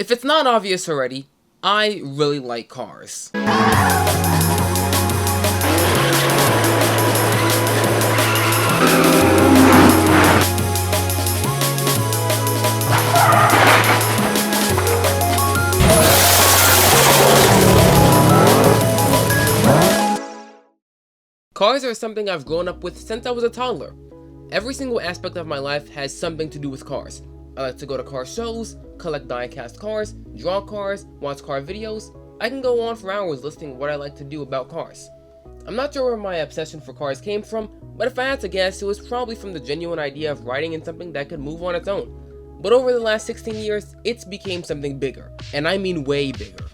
If it's not obvious already, I really like cars. Cars are something I've grown up with since I was a toddler. Every single aspect of my life has something to do with cars. I like to go to car shows, collect die-cast cars, draw cars, watch car videos. I can go on for hours listing what I like to do about cars. I'm not sure where my obsession for cars came from, but if I had to guess, it was probably from the genuine idea of riding in something that could move on its own. But over the last 16 years, it's became something bigger, and I mean way bigger.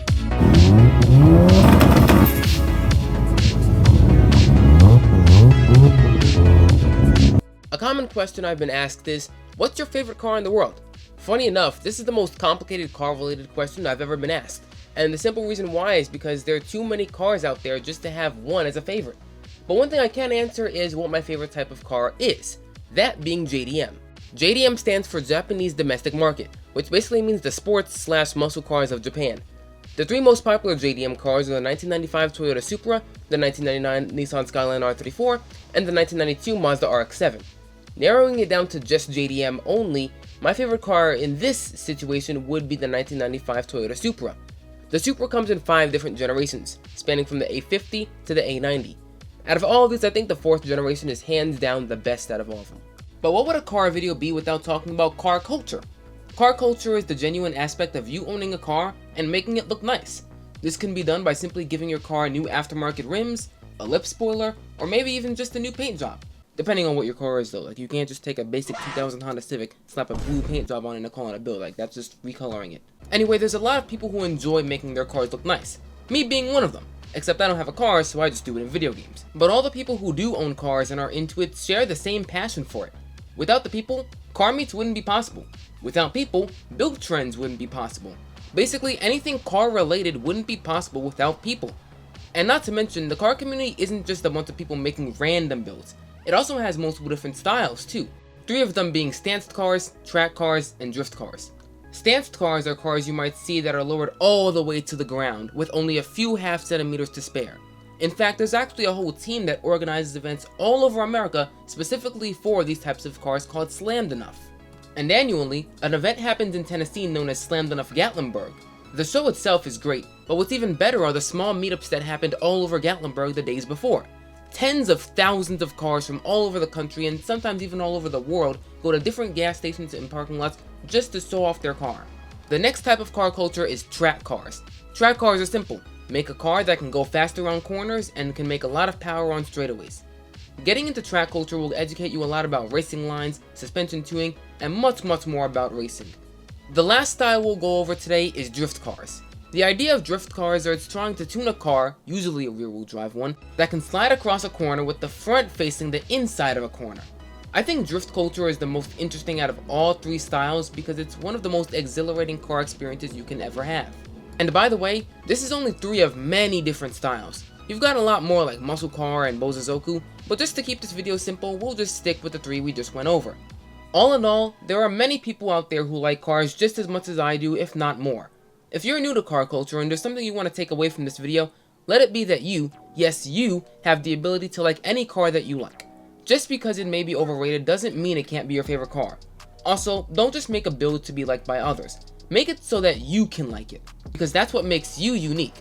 A common question I've been asked is, what's your favorite car in the world? Funny enough, this is the most complicated car-related question I've ever been asked, and the simple reason why is because there are too many cars out there just to have one as a favorite. But one thing I can answer is what my favorite type of car is, that being JDM. JDM stands for Japanese Domestic Market, which basically means the sports/muscle cars of Japan. The three most popular JDM cars are the 1995 Toyota Supra, the 1999 Nissan Skyline R34, and the 1992 Mazda RX-7. Narrowing it down to just JDM only, my favorite car in this situation would be the 1995 Toyota Supra. The Supra comes in 5 different generations, spanning from the A50 to the A90. Out of all of these, I think the 4th generation is hands down the best out of all of them. But what would a car video be without talking about car culture? Car culture is the genuine aspect of you owning a car and making it look nice. This can be done by simply giving your car new aftermarket rims, a lip spoiler, or maybe even just a new paint job. Depending on what your car is though, like you can't just take a basic 2000 Honda Civic, slap a blue paint job on it and call it a build, like that's just recoloring it. Anyway, there's a lot of people who enjoy making their cars look nice, me being one of them. Except I don't have a car, so I just do it in video games. But all the people who do own cars and are into it share the same passion for it. Without the people, car meets wouldn't be possible. Without people, build trends wouldn't be possible. Basically, anything car related wouldn't be possible without people. And not to mention, the car community isn't just a bunch of people making random builds. It also has multiple different styles too, 3 of them being stanced cars, track cars, and drift cars. Stanced cars are cars you might see that are lowered all the way to the ground with only a few half centimeters to spare. In fact, there's actually a whole team that organizes events all over America specifically for these types of cars called Slammed Enough. And annually, an event happens in Tennessee known as Slammed Enough Gatlinburg. The show itself is great, but what's even better are the small meetups that happened all over Gatlinburg the days before. Tens of thousands of cars from all over the country and sometimes even all over the world go to different gas stations and parking lots just to show off their car. The next type of car culture is track cars. Track cars are simple. Make a car that can go fast around corners and can make a lot of power on straightaways. Getting into track culture will educate you a lot about racing lines, suspension tuning, and much more about racing. The last style we'll go over today is drift cars. The idea of drift cars is trying to tune a car, usually a rear-wheel drive one, that can slide across a corner with the front facing the inside of a corner. I think drift culture is the most interesting out of all 3 styles because it's one of the most exhilarating car experiences you can ever have. And by the way, this is only 3 of many different styles. You've got a lot more like muscle car and Bosozoku, but just to keep this video simple, we'll just stick with the 3 we just went over. All in all, there are many people out there who like cars just as much as I do, if not more. If you're new to car culture and there's something you want to take away from this video, let it be that you, yes you, have the ability to like any car that you like. Just because it may be overrated doesn't mean it can't be your favorite car. Also, don't just make a build to be liked by others. Make it so that you can like it, because that's what makes you unique.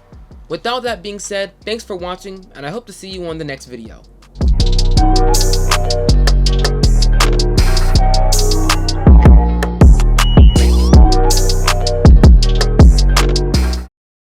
With all that being said, thanks for watching, and I hope to see you on the next video.